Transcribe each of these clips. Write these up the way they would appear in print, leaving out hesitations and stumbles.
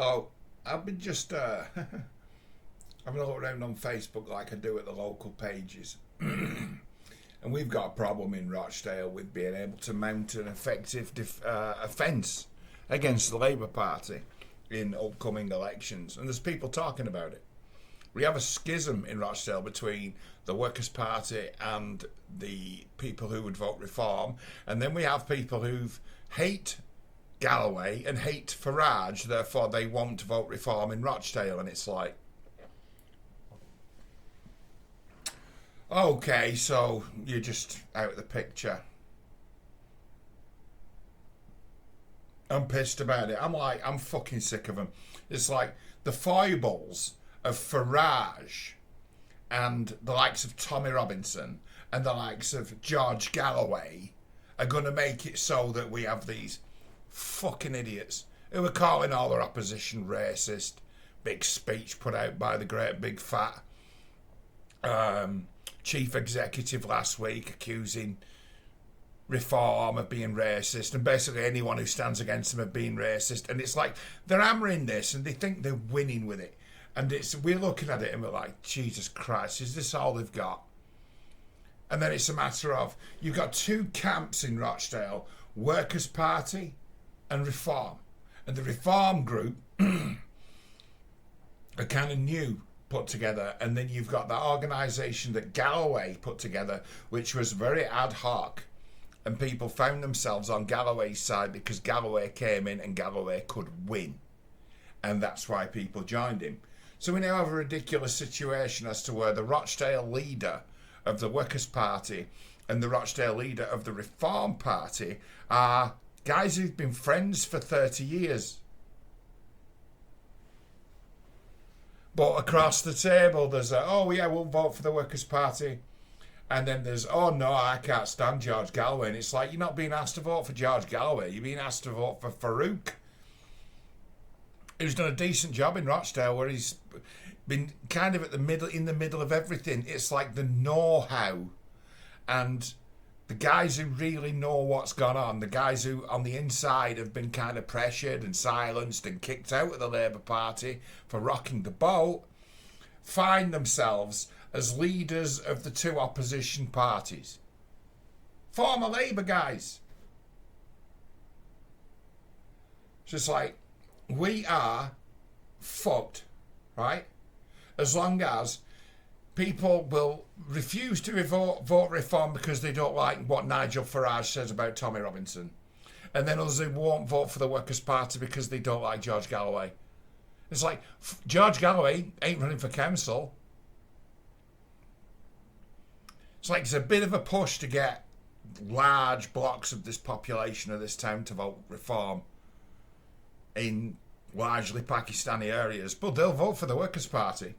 Oh, I've been just having a look around on Facebook like I do at the local pages. And we've got a problem in Rochdale with being able to mount an effective offence against the Labour Party in upcoming elections. And there's people talking about it. We have a schism in Rochdale between the Workers' Party and the people who would vote Reform. And then we have people who hate Galloway and hate Farage, therefore they won't vote Reform in Rochdale. And it's like, okay, so you're just out of the picture. I'm pissed about it. I'm fucking sick of them. It's like the foibles of Farage and the likes of Tommy Robinson and the likes of George Galloway are going to make it so that we have these fucking idiots who are calling all their opposition racist. Big speech put out by the great big fat chief executive last week accusing Reform of being racist and basically anyone who stands against them of being racist. And it's like they're hammering this and they think they're winning with it. And we're looking at it and we're like, Jesus Christ, is this all they've got? And then it's a matter of, you've got two camps in Rochdale, Workers' Party and Reform. And the Reform group are kind of new, put together. And then you've got that organisation that Galloway put together, which was very ad hoc. And people found themselves on Galloway's side because Galloway came in and Galloway could win. And that's why people joined him. So we now have a ridiculous situation as to where the Rochdale leader of the Workers' Party and the Rochdale leader of the Reform Party are guys who've been friends for 30 years. But across the table there's oh yeah, we'll vote for the Workers' Party. And then there's, oh no, I can't stand George Galloway. And it's like, you're not being asked to vote for George Galloway, you're being asked to vote for Farouk, who's done a decent job in Rochdale, where he's been kind of in the middle of everything. It's like the know-how and the guys who really know what's gone on, the guys who on the inside have been kind of pressured and silenced and kicked out of the Labour Party for rocking the boat, find themselves as leaders of the two opposition parties. Former Labour guys. It's just like, we are fucked, right? As long as people will refuse to vote Reform because they don't like what Nigel Farage says about Tommy Robinson. And then others who won't vote for the Workers' Party because they don't like George Galloway. It's like, George Galloway ain't running for council. It's like it's a bit of a push to get large blocks of this population of this town to vote Reform in largely Pakistani areas, but they'll vote for the Workers' Party.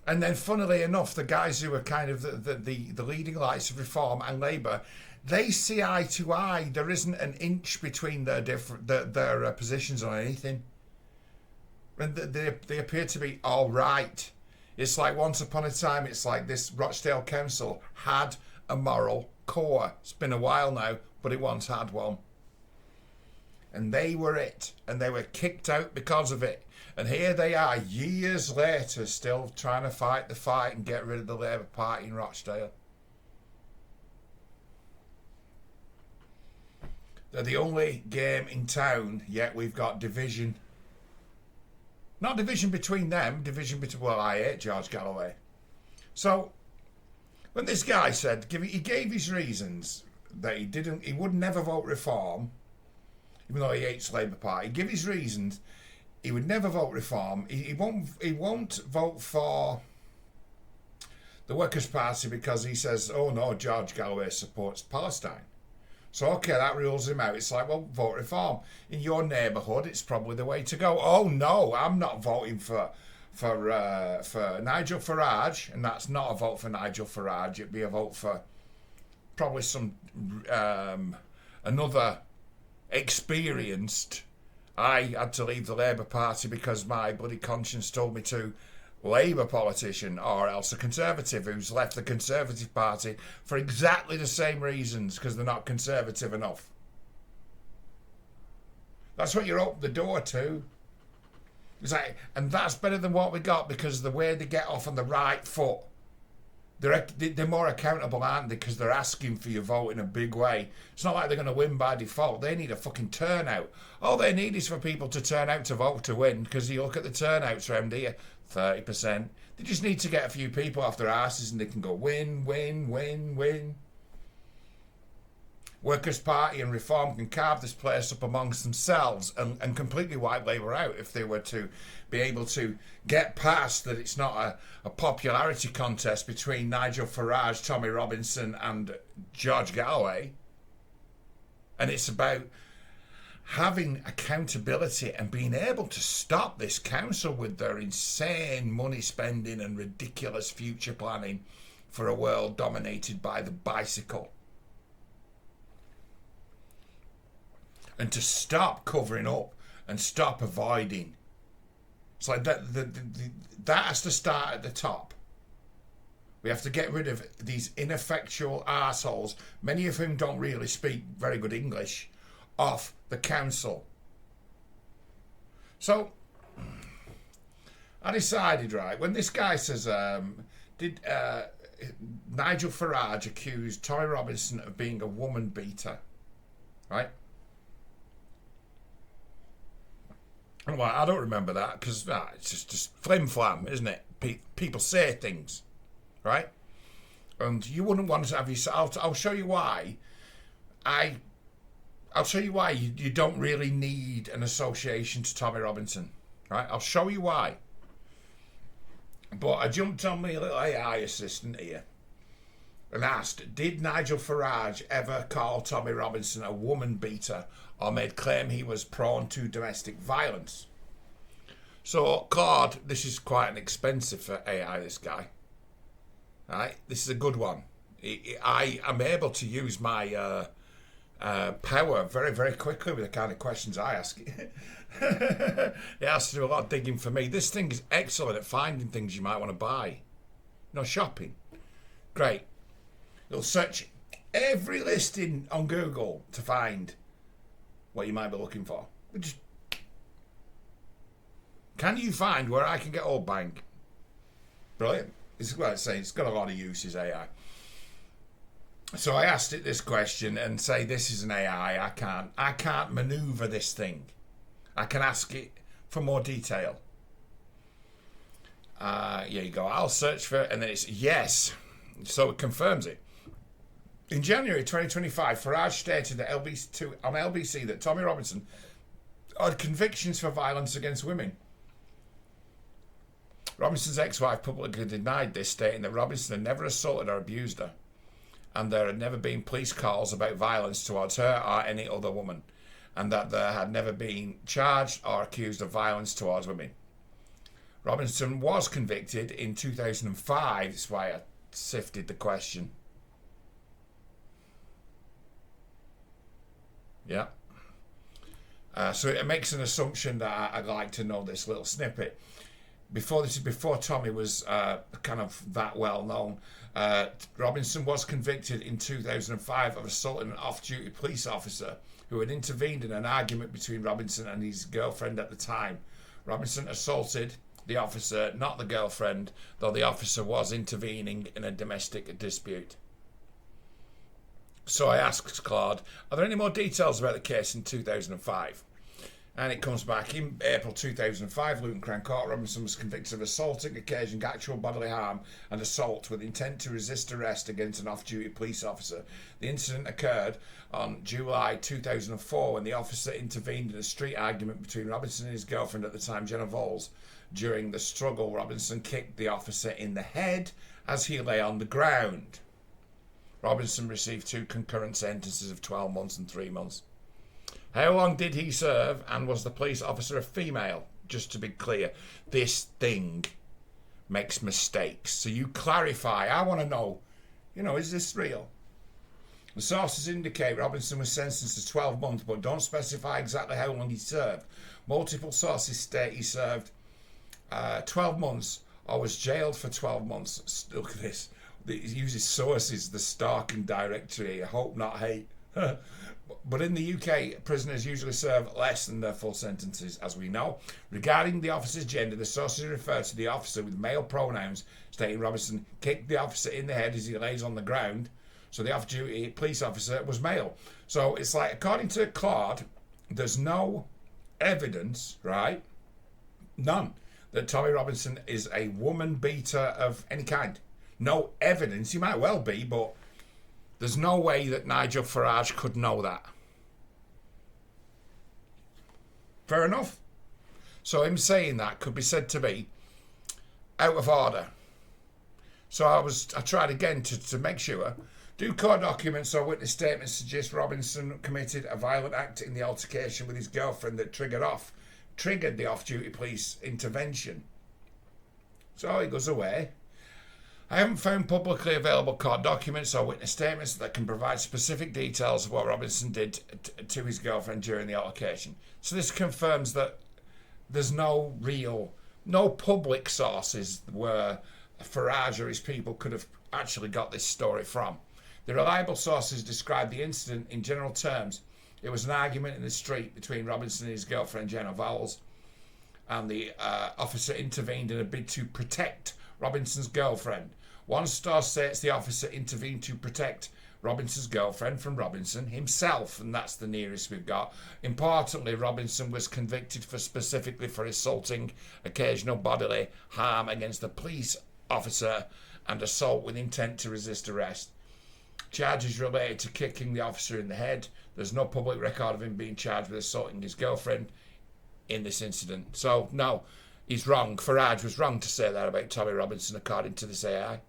And then, funnily enough, the guys who are kind of the leading lights of Reform and Labour, they see eye to eye. There isn't an inch between their positions on anything, and they appear to be all right. It's like once upon a time, it's like this Rochdale Council had a moral core. It's been a while now, but it once had one. And they were it. And they were kicked out because of it. And here they are, years later, still trying to fight the fight and get rid of the Labour Party in Rochdale. They're the only game in town, yet we've got division. Not division between them, division between, well, I hate George Galloway. So, when this guy said, he gave his reasons that he would never vote Reform, even though he hates the Labour Party. He gave his reasons, he would never vote Reform, he won't vote for the Workers' Party because he says, oh no, George Galloway supports Palestine. So, okay, that rules him out. It's like, well, vote Reform. In your neighbourhood, it's probably the way to go. Oh, no, I'm not voting for Nigel Farage, and that's not a vote for Nigel Farage. It'd be a vote for probably some another experienced. I had to leave the Labour Party because my bloody conscience told me to. Labour politician, or else a Conservative who's left the Conservative Party for exactly the same reasons, because they're not conservative enough. That's what you're open the door to. It's like, and that's better than what we got, because the way they get off on the right foot, they're more accountable, aren't they? Because they're asking for your vote in a big way. It's not like they're going to win by default. They need a fucking turnout. All they need is for people to turn out to vote to win, because you look at the turnouts around here, 30%. They just need to get a few people off their asses and they can go win, win, win, win. Workers' Party and Reform can carve this place up amongst themselves and completely wipe Labour out if they were to be able to get past that it's not a popularity contest between Nigel Farage, Tommy Robinson and George Galloway. And it's about having accountability and being able to stop this council with their insane money spending and ridiculous future planning for a world dominated by the bicycle. And to stop covering up and stop avoiding. It's like that has to start at the top. We have to get rid of these ineffectual arseholes, many of whom don't really speak very good English, off the council. So I decided, right, when this guy says, did Nigel Farage accuse Tommy Robinson of being a woman beater, right? Well, I don't remember that, because it's just flim flam, isn't it? People say things, right? And you wouldn't want to have I'll show you why. I'll show you why you don't really need an association to Tommy Robinson, right? I'll show you why. But I jumped on my little AI assistant here and asked, did Nigel Farage ever call Tommy Robinson a woman beater or made claim he was prone to domestic violence? So, Claude, this is quite an expensive for AI, this guy. Right? This is a good one. I am able to use my power very, very quickly with the kind of questions I ask it. It has to do a lot of digging for me. This thing is excellent at finding things you might want to buy. Shopping. Great. It'll search every listing on Google to find what you might be looking for. Just, can you find where I can get Old Bank? Brilliant. It's got a lot of uses, AI. So I asked it this question and say, this is an AI. I can't maneuver this thing. I can ask it for more detail. Here you go. I'll search for it, and then it's yes. So it confirms it. In January 2025, Farage stated that on LBC that Tommy Robinson had convictions for violence against women. Robinson's ex-wife publicly denied this, stating that Robinson had never assaulted or abused her, and there had never been police calls about violence towards her or any other woman, and that there had never been charged or accused of violence towards women. Robinson was convicted in 2005. That's why I sifted the question. Yeah. So it makes an assumption that I'd like to know this little snippet. Before Tommy was kind of that well known. Robinson was convicted in 2005 of assaulting an off-duty police officer who had intervened in an argument between Robinson and his girlfriend at the time. Robinson assaulted the officer, not the girlfriend, though the officer was intervening in a domestic dispute. So I asked Claude, are there any more details about the case in 2005? And it comes back, in April 2005, Luton Crown Court, Robinson was convicted of assaulting, occasioning actual bodily harm and assault with intent to resist arrest against an off-duty police officer. The incident occurred on July 2004 when the officer intervened in a street argument between Robinson and his girlfriend at the time, Jenna Voles. During the struggle, Robinson kicked the officer in the head as he lay on the ground. Robinson received 2 concurrent sentences of 12 months and 3 months. How long did he serve, and was the police officer a female? Just to be clear, this thing makes mistakes. So you clarify. I want to know, is this real? The sources indicate Robinson was sentenced to 12 months, but don't specify exactly how long he served. Multiple sources state he served 12 months or was jailed for 12 months. Look at this. He uses sources, the stalking directory. Hope not hate. But in the UK, prisoners usually serve less than their full sentences, as we know. Regarding the officer's gender, the sources refer to the officer with male pronouns, stating Robinson kicked the officer in the head as he lays on the ground. So the off-duty police officer was male. So it's like, according to Claude, there's no evidence, right? None, that Tommy Robinson is a woman beater of any kind. No evidence. He might well be, but there's no way that Nigel Farage could know that. Fair enough. So him saying that could be said to be out of order. So I tried again to make sure. Do court documents or witness statements suggest Robinson committed a violent act in the altercation with his girlfriend that triggered the off-duty police intervention? So he goes away. I haven't found publicly available court documents or witness statements that can provide specific details of what Robinson did to his girlfriend during the altercation. So this confirms that there's no public sources where Farage or his people could have actually got this story from. The reliable sources describe the incident in general terms. It was an argument in the street between Robinson and his girlfriend Jenna Vowles, and the officer intervened in a bid to protect Robinson's girlfriend. One source states the officer intervened to protect Robinson's girlfriend from Robinson himself, and that's the nearest we've got. Importantly, Robinson was convicted specifically for assaulting occasional bodily harm against a police officer and assault with intent to resist arrest. Charges related to kicking the officer in the head. There's no public record of him being charged with assaulting his girlfriend in this incident. So, no, he's wrong. Farage was wrong to say that about Tommy Robinson, according to this AI.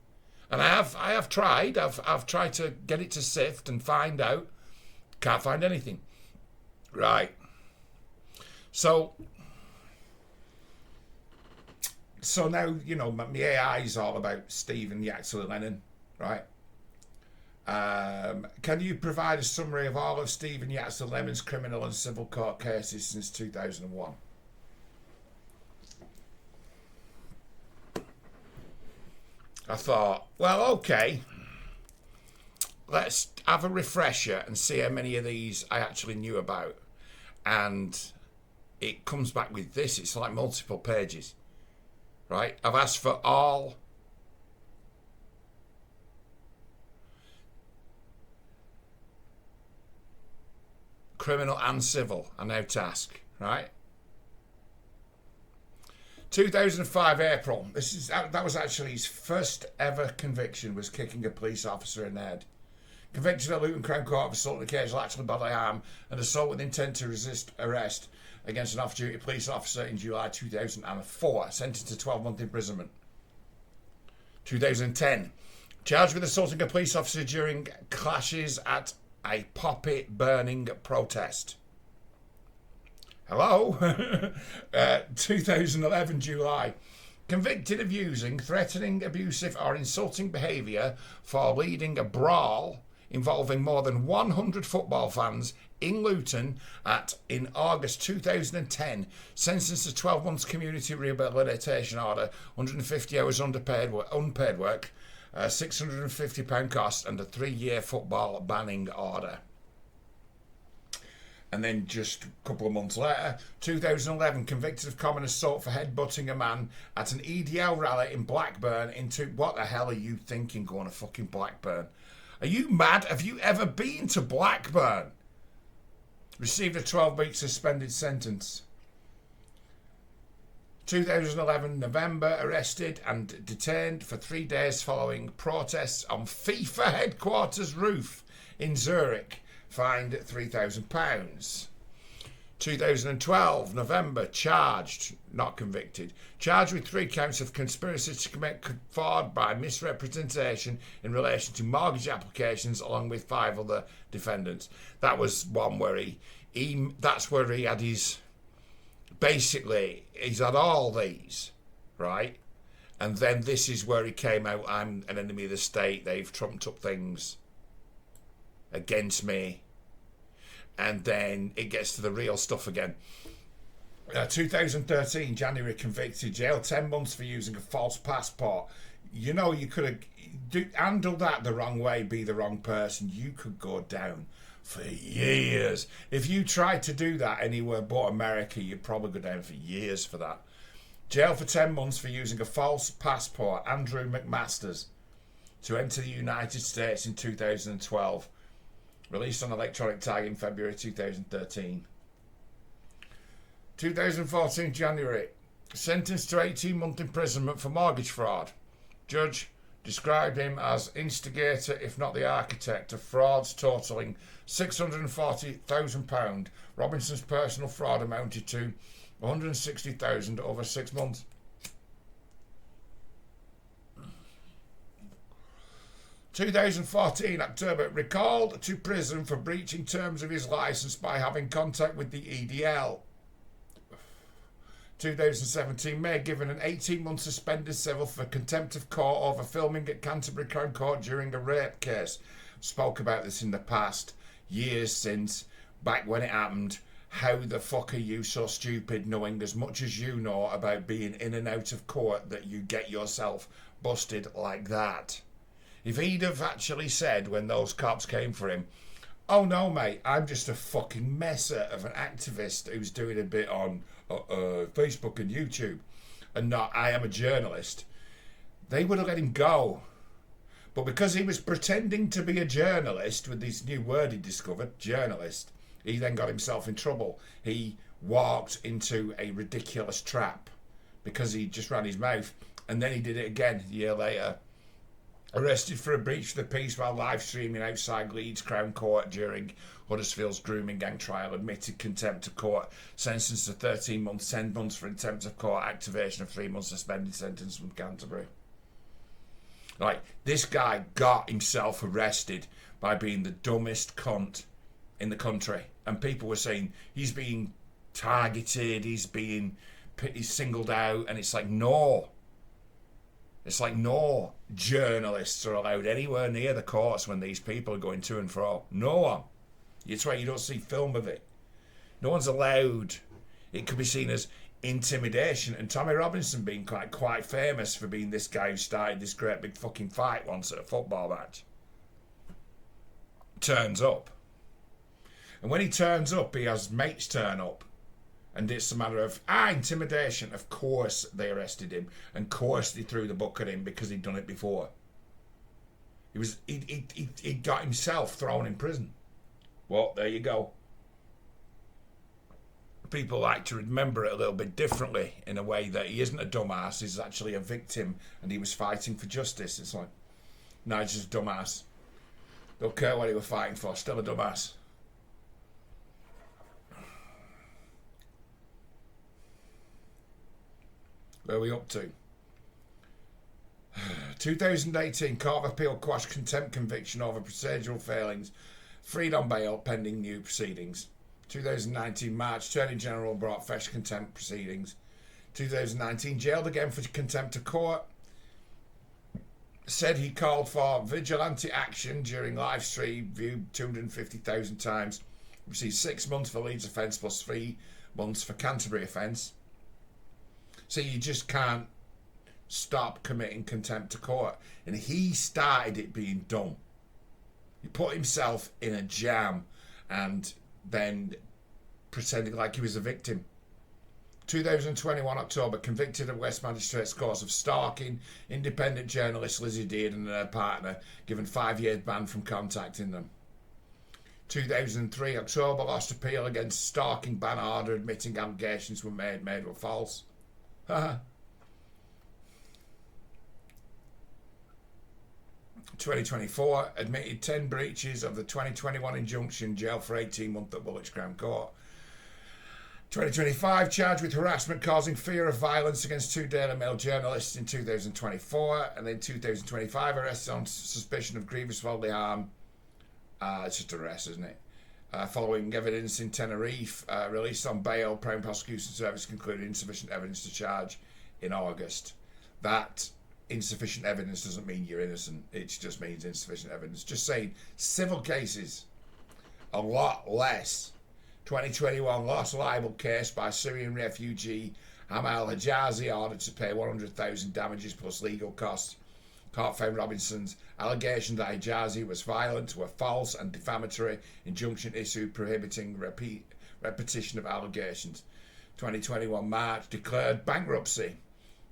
And I have tried. I've tried to get it to sift and find out. Can't find anything. Right. So now, you know, my AI is all about Stephen Yaxley Lennon, right? Can you provide a summary of all of Stephen Yaxley Lennon's criminal and civil court cases since 2001? I thought, well, okay, let's have a refresher and see how many of these I actually knew about. And it comes back with this. It's like multiple pages, right? I've asked for all criminal and civil are now task, right? 2005 April. That was actually his first ever conviction, was kicking a police officer in the head. Convicted at Luton Crown Court of assault and occasional actual bodily harm and assault with intent to resist arrest against an off-duty police officer in July 2004. Sentenced to 12-month imprisonment. 2010. Charged with assaulting a police officer during clashes at a poppy burning protest. Hello? 2011 July. Convicted of using threatening, abusive or insulting behaviour for leading a brawl involving more than 100 football fans in Luton in August 2010. Sentenced to 12 months community rehabilitation order, 150 hours unpaid work, £650 cost and a 3-year football banning order. And then just a couple of months later, 2011, convicted of common assault for headbutting a man at an EDL rally in Blackburn what the hell are you thinking going to fucking Blackburn? Are you mad? Have you ever been to Blackburn? Received a 12-week suspended sentence. 2011 November, arrested and detained for 3 days following protests on FIFA headquarters roof in Zurich. Fined £3,000. 2012 November, charged, not convicted. Charged with 3 counts of conspiracy to commit fraud by misrepresentation in relation to mortgage applications, along with 5 other defendants. That was one where that's where he had his, basically, he's had all these, right? And then this is where he came out, I'm an enemy of the state, they've trumped up things against me, and then it gets to the real stuff again. 2013 January, convicted, jail 10 months for using a false passport. You know, you could have handled that the wrong way, be the wrong person, you could go down For years. If you tried to do that anywhere but America, you'd probably go down for years for that. Jail for 10 months for using a false passport, Andrew McMasters, to enter the United States in 2012. Released on electronic tag in February 2013. 2014 January. Sentenced to 18-month imprisonment for mortgage fraud. Judge described him as instigator, if not the architect, of frauds totalling £640,000. Robinson's personal fraud amounted to £160,000 over 6 months. (2014) October, recalled to prison for breaching terms of his licence by having contact with the EDL. 2017 May, given an 18-month suspended civil for contempt of court over filming at Canterbury Crown Court during a rape case. Spoke about this in the past, years since, back when it happened. How the fuck are you so stupid, knowing as much as you know about being in and out of court, that you get yourself busted like that? If he'd have actually said when those cops came for him, oh no mate, I'm just a fucking messer of an activist who's doing a bit on Facebook and YouTube, and not I am a journalist, they would have let him go. But because he was pretending to be a journalist with this new word he discovered, journalist, he then got himself in trouble. He walked into a ridiculous trap because he just ran his mouth, and then he did it again a year later. Arrested for a breach of the peace while live streaming outside Leeds Crown Court during Huddersfield's grooming gang trial. Admitted contempt of court. Sentenced to 13 months, 10 months for contempt of court. Activation of 3 months suspended sentence from Canterbury. Like, this guy got himself arrested by being the dumbest cunt in the country. And people were saying he's being targeted, he's singled out. And it's like, no. It's like, no journalists are allowed anywhere near the courts when these people are going to and fro. No one. That's why you don't see film of it. No one's allowed. It could be seen as intimidation. And Tommy Robinson being quite famous for being this guy who started this great big fucking fight once at a football match. Turns up. And when he turns up, he has mates turn up. And it's a matter of, intimidation. Of course they arrested him. And of course they threw the book at him because he'd done it before. He got himself thrown in prison. Well, there you go. People like to remember it a little bit differently, in a way that he isn't a dumbass, he's actually a victim and he was fighting for justice. It's like, no, he's just a dumbass. Don't care what he was fighting for, still a dumbass. Where are we up to? 2018 Court of Appeal quashed contempt conviction over procedural failings. Freed on bail pending new proceedings. 2019 March Attorney General brought fresh contempt proceedings. 2019 jailed again for contempt of court. Said he called for vigilante action during live stream viewed 250,000 times. Received 6 months for Leeds offence plus 3 months for Canterbury offence. So you just can't stop committing contempt of court. And he started it being dumb. He put himself in a jam and then pretending like he was a victim. 2021 October, convicted of West Magistrates Court of stalking independent journalist Lizzie Deard and her partner, given 5 years ban from contacting them. 2003 October, lost appeal against stalking ban order, admitting allegations were made were false. 2024, admitted 10 breaches of the 2021 injunction, jail for 18 months at Woolwich Crown Court. 2025, charged with harassment causing fear of violence against 2 Daily Mail journalists in 2024, and then 2025, arrested on suspicion of grievous bodily harm. It's just arrest, isn't it? Following evidence in Tenerife, released on bail, Crown Prosecution Service concluded insufficient evidence to charge in August. That insufficient evidence doesn't mean you're innocent. It just means insufficient evidence. Just saying, civil cases, a lot less. 2021 lost libel case by Syrian refugee Hamal Hijazi, ordered to pay 100,000 damages plus legal costs. Court found Robinson's allegation that Hijazi was violent were false and defamatory. Injunction issued prohibiting repetition of allegations. 2021 March declared bankruptcy.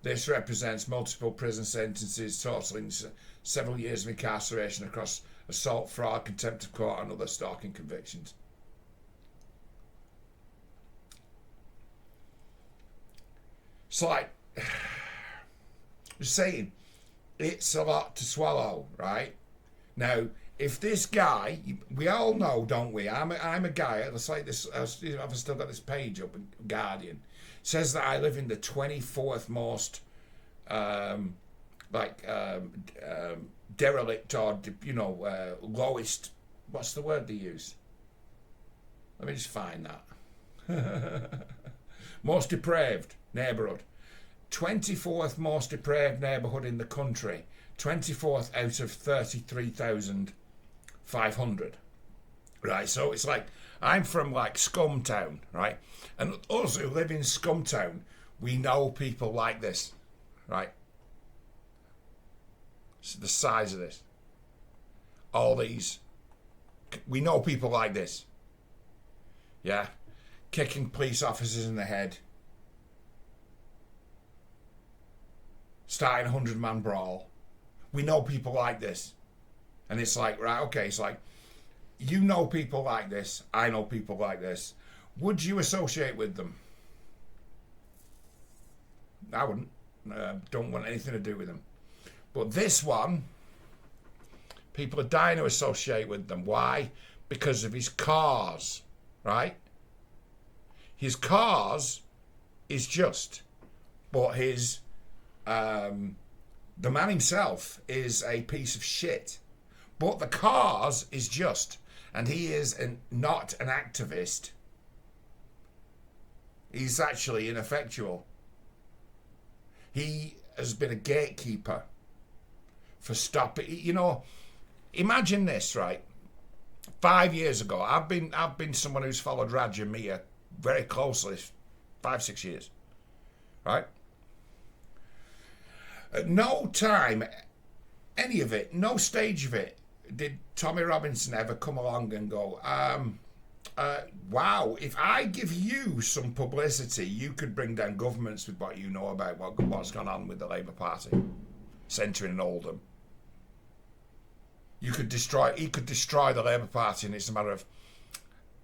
This represents multiple prison sentences totaling several years of incarceration across assault, fraud, contempt of court and other stalking convictions. It's like, I'm saying, it's a lot to swallow, right? Now, if this guy, we all know, don't we? I'm a guy. It's like this. I've still got this page up in Guardian. It says that I live in the 24th most, derelict or lowest. What's the word they use? Let me just find that. Most depraved neighbourhood. 24th most depraved neighbourhood in the country. 24th out of 33,500. Right, so it's like, I'm from like Scumtown, right? And us who live in Scumtown, we know people like this, right? So the size of this. All these. We know people like this. Yeah? Kicking police officers in the head. Starting a 100-man brawl. We know people like this. And it's like, right, okay, it's like, you know people like this. I know people like this. Would you associate with them? I wouldn't. Don't want anything to do with them. But this one, people are dying to associate with them. Why? Because of his cause, right? His cause is just, but his the man himself is a piece of shit. But the cause is just, and he is not an activist. He's actually ineffectual. He has been a gatekeeper for stopping. Imagine this, right? 5 years ago, I've been someone who's followed Raj and Mia very closely, 5-6 years, right? At no time, any of it, no stage of it, did Tommy Robinson ever come along and go, wow, if I give you some publicity, you could bring down governments with what you know about what's gone on with the Labour Party, centre in Oldham. He could destroy the Labour Party, and it's a matter of,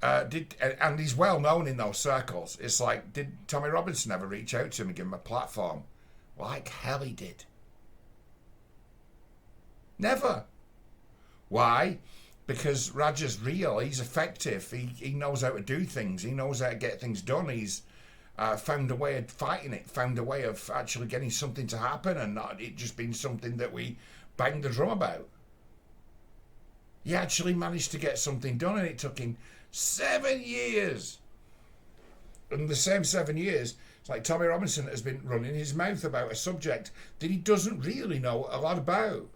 and he's well known in those circles. It's like, did Tommy Robinson ever reach out to him and give him a platform? Like hell he did. Never. Why? Because Roger's real. He's effective. He knows how to do things. He knows how to get things done. He's found a way of fighting it, found a way of actually getting something to happen and not it just being something that we bang the drum about. He actually managed to get something done, and it took him 7 years. And the same 7 years, it's like Tommy Robinson has been running his mouth about a subject that he doesn't really know a lot about.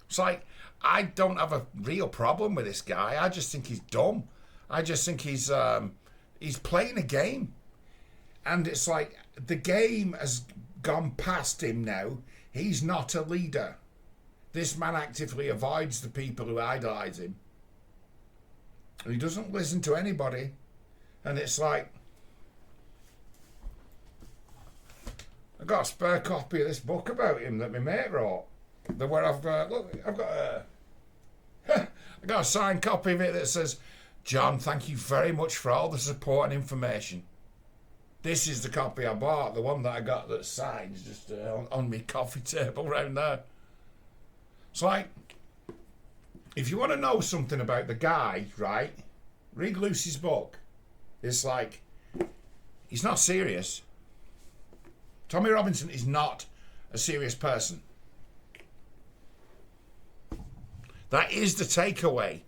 It's like, I don't have a real problem with this guy. I just think he's dumb. I just think he's playing a game. And it's like, the game has gone past him now. He's not a leader. This man actively avoids the people who idolise him. And he doesn't listen to anybody. And it's like, I got a spare copy of this book about him that my mate wrote. Where I've got a signed copy of it that says, John, thank you very much for all the support and information. This is the copy I bought. The one that I got that's signed is just on my coffee table round there. It's like, if you want to know something about the guy, right, read Lucy's book. It's like, he's not serious. Tommy Robinson is not a serious person. That is the takeaway.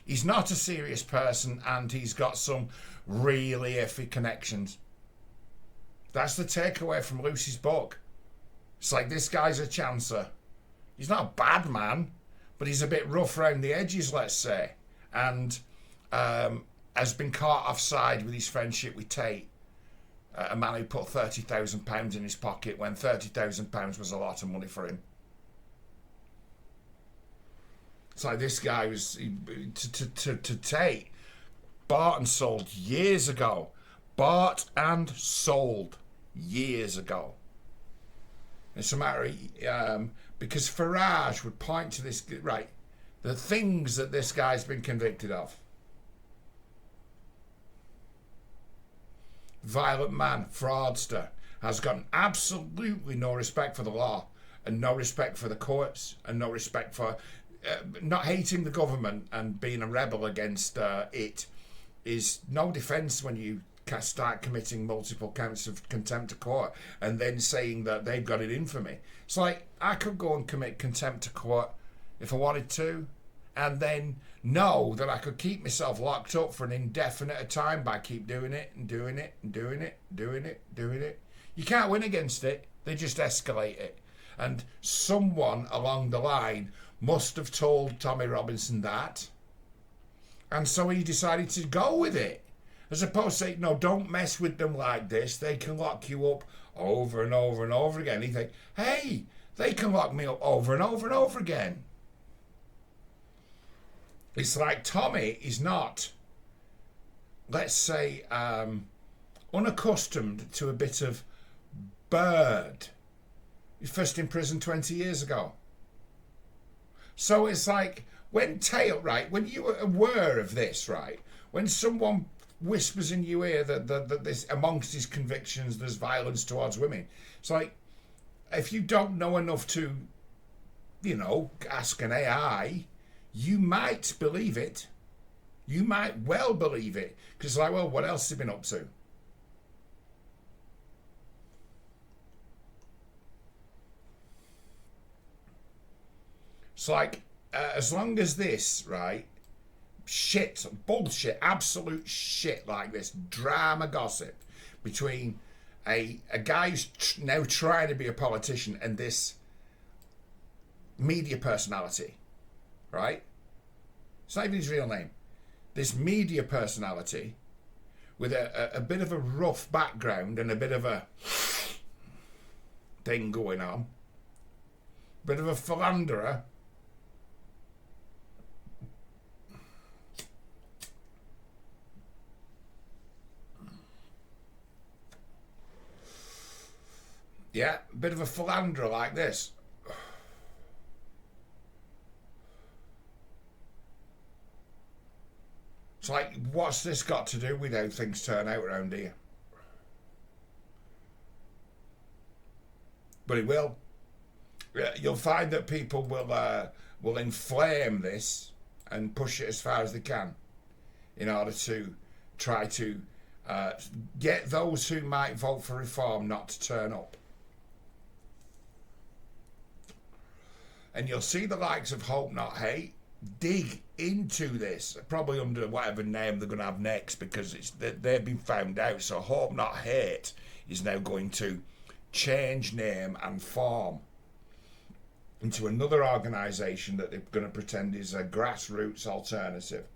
He's not a serious person, and he's got some really iffy connections. That's the takeaway from Lucy's book. It's like, this guy's a chancer. He's not a bad man, but he's a bit rough around the edges, let's say, and has been caught offside with his friendship with Tate. a man who put £30,000 in his pocket when £30,000 was a lot of money for him. It's like this guy was to take, bought and sold years ago. Bought and sold years ago. It's a matter of, because Farage would point to this, right, the things that this guy's been convicted of. Violent man, fraudster, has got absolutely no respect for the law and no respect for the courts and no respect for not hating the government and being a rebel against it is no defence when you start committing multiple counts of contempt of court and then saying that they've got it in for me. It's like, I could go and commit contempt of court if I wanted to, and then know that I could keep myself locked up for an indefinite time by keep doing it and doing it and doing it, doing it, doing it. You can't win against it. They just escalate it. And someone along the line must have told Tommy Robinson that. And so he decided to go with it. As opposed to say, no, don't mess with them like this. They can lock you up over and over and over again. You think, hey, they can lock me up over and over and over again. It's like Tommy is not, let's say, unaccustomed to a bit of bird. He was first in prison 20 years ago. So it's like, when you are aware of this, right, when someone whispers in your ear that this, amongst his convictions, there's violence towards women, it's like, if you don't know enough to, ask an AI, you might believe it. You might well believe it. Because it's like, well, what else has he been up to? It's like, as long as this, right, shit, bullshit, absolute shit like this, drama gossip between a guy who's now trying to be a politician and this media personality, right? It's not even his real name. This media personality with a bit of a rough background and a bit of a thing going on, bit of a philanderer. Yeah, a bit of a philanderer like this. It's like, what's this got to do with how things turn out around here? But it will. You'll find that people will inflame this and push it as far as they can in order to try to get those who might vote for reform not to turn up. And you'll see the likes of Hope Not Hate dig into this, probably under whatever name they're going to have next, because they've been found out. So Hope Not Hate is now going to change name and form into another organisation that they're going to pretend is a grassroots alternative.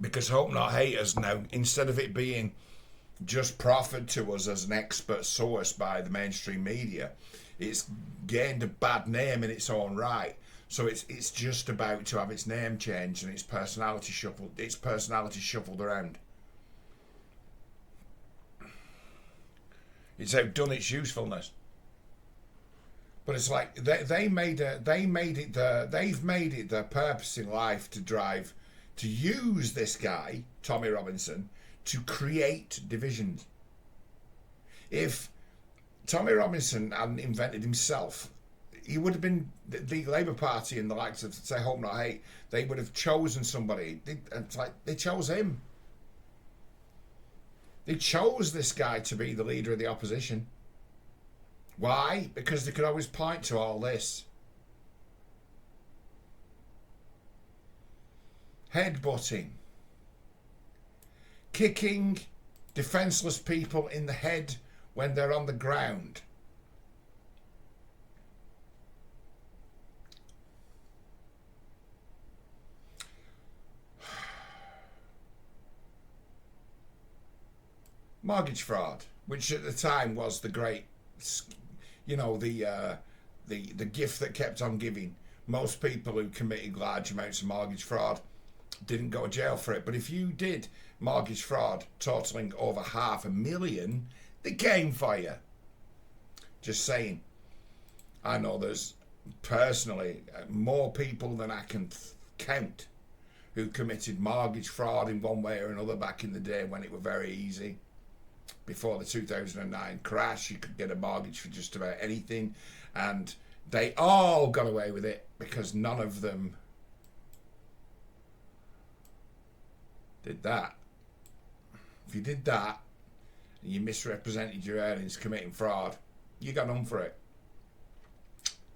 Because Hope Not Hate is now, instead of it being just proffered to us as an expert source by the mainstream media, it's gained a bad name in its own right. So it's just about to have its name changed and its personality shuffled around. It's outdone its usefulness. But it's like they've made it their purpose in life to use this guy, Tommy Robinson, to create divisions. If Tommy Robinson hadn't invented himself, he would have been the Labour Party and the likes of, say, Hope Not Hate. They would have chosen somebody. It's like they chose him. They chose this guy to be the leader of the opposition. Why? Because they could always point to all this. Headbutting. Kicking defenceless people in the head when they're on the ground. Mortgage fraud, which at the time was the great, you know, the gift that kept on giving. Most people who committed large amounts of mortgage fraud didn't go to jail for it. But if you did mortgage fraud totaling over 500,000, they came for you. Just saying. I know there's personally more people than I can count who committed mortgage fraud in one way or another back in the day when it were very easy. Before the 2009 crash, you could get a mortgage for just about anything, and they all got away with it because none of them did that. If you did that and you misrepresented your earnings committing fraud, you got none for it.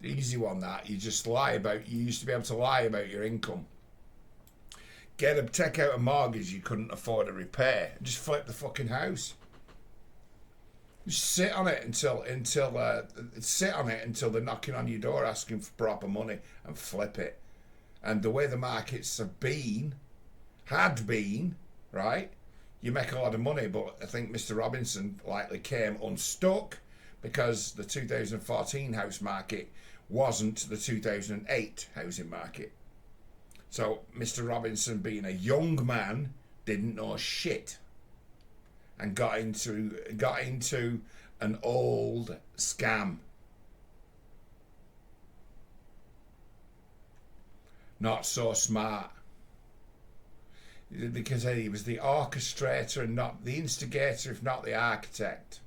The easy one, that you just lie about. You used to be able to lie about your income. Take out a mortgage you couldn't afford to repair. Just flip the fucking house. Just sit on it until they're knocking on your door asking for proper money, and flip it. And the way the markets had been, right? You make a lot of money, but I think Mr. Robinson likely came unstuck because the 2014 house market wasn't the 2008 housing market. So Mr. Robinson, being a young man, didn't know shit and got into an old scam. Not so smart. Because he was the orchestrator and not the instigator, if not the architect.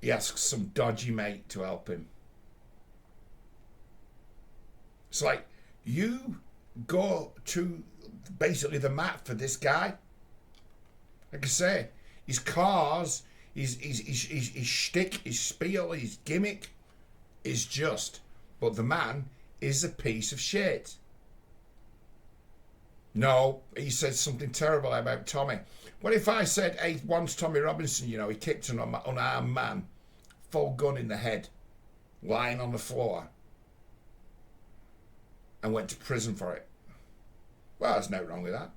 He asks some dodgy mate to help him. It's like, you go to basically the mat for this guy. Like I say, his cars, his shtick, his spiel, his gimmick is just, but the man is a piece of shit. No, he said something terrible about Tommy. What if I said, hey, once Tommy Robinson, you know, he kicked an unarmed man, full gun in the head, lying on the floor, and went to prison for it? Well, there's no wrong with that.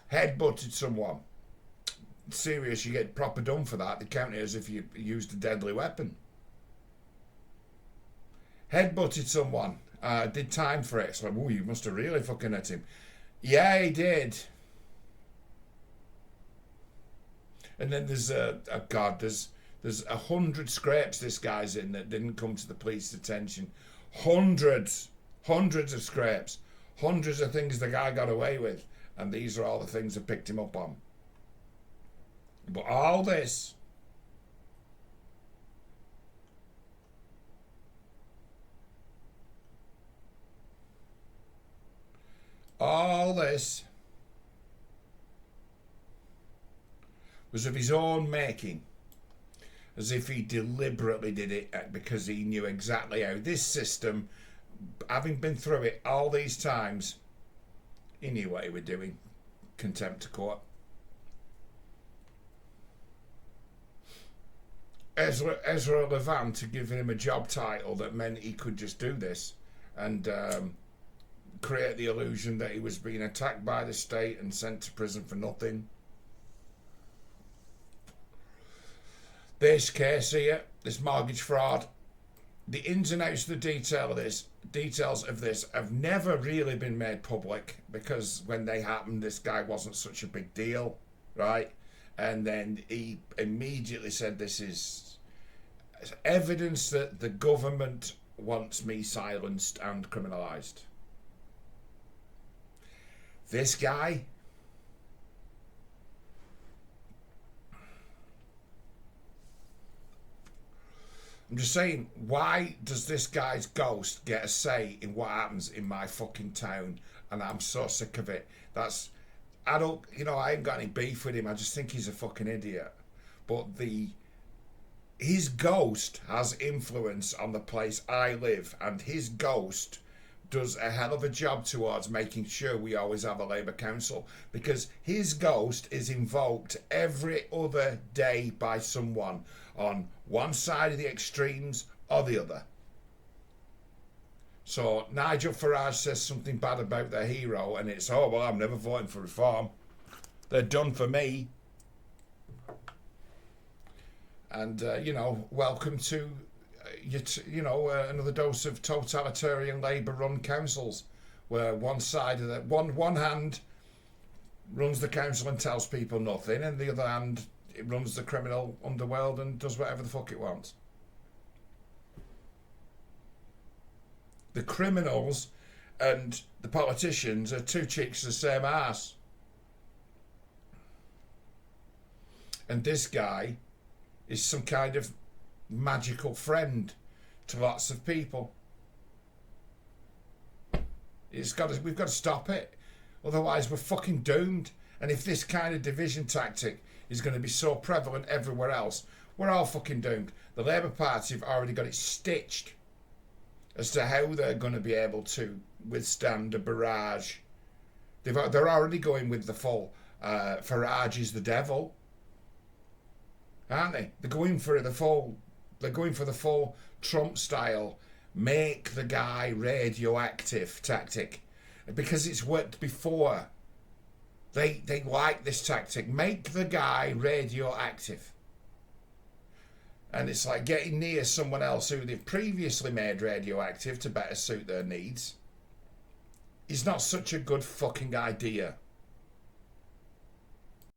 Head-butted someone. Serious, you get proper done for that. They count it as if you used a deadly weapon. Head-butted someone. Did time for it. It's like, oh, you must have really fucking hit him. Yeah, he did. And then there's there's 100 scrapes this guy's in that didn't come to the police attention. Hundreds of scrapes, hundreds of things the guy got away with, and these are all the things that picked him up on. But all this, was of his own making, as if he deliberately did it because he knew exactly how this system, having been through it all these times, he knew what he was doing. Contempt of court. Ezra Levant to give him a job title that meant he could just do this and create the illusion that he was being attacked by the state and sent to prison for nothing. This case here, this mortgage fraud, the ins and outs of the details of this have never really been made public, because when they happened, this guy wasn't such a big deal, right? And then he immediately said, this is evidence that the government wants me silenced and criminalised. This guy, I'm just saying, why does this guy's ghost get a say in what happens in my fucking town? And I'm so sick of it. I ain't got any beef with him. I just think he's a fucking idiot. But his ghost has influence on the place I live, and his ghost does a hell of a job towards making sure we always have a Labour council, because his ghost is invoked every other day by someone on one side of the extremes or the other. So Nigel Farage says something bad about their hero, and it's, oh, well, I'm never voting for reform. They're done for me. And, welcome to, another dose of totalitarian Labour-run councils, where one side of the one hand runs the council and tells people nothing, and the other hand it runs the criminal underworld and does whatever the fuck it wants. The criminals and the politicians are two cheeks of the same arse. And this guy is some kind of magical friend to lots of people. We've got to stop it. Otherwise, we're fucking doomed. And if this kind of division tactic is going to be so prevalent everywhere else, we're all fucking doomed. The Labour Party have already got it stitched as to how they're going to be able to withstand a barrage. They're already going with the full Farage is the devil, aren't they? They're going for the full Trump style, make the guy radioactive tactic, because it's worked before. They like this tactic. Make the guy radioactive. And it's like getting near someone else who they've previously made radioactive to better suit their needs is not such a good fucking idea.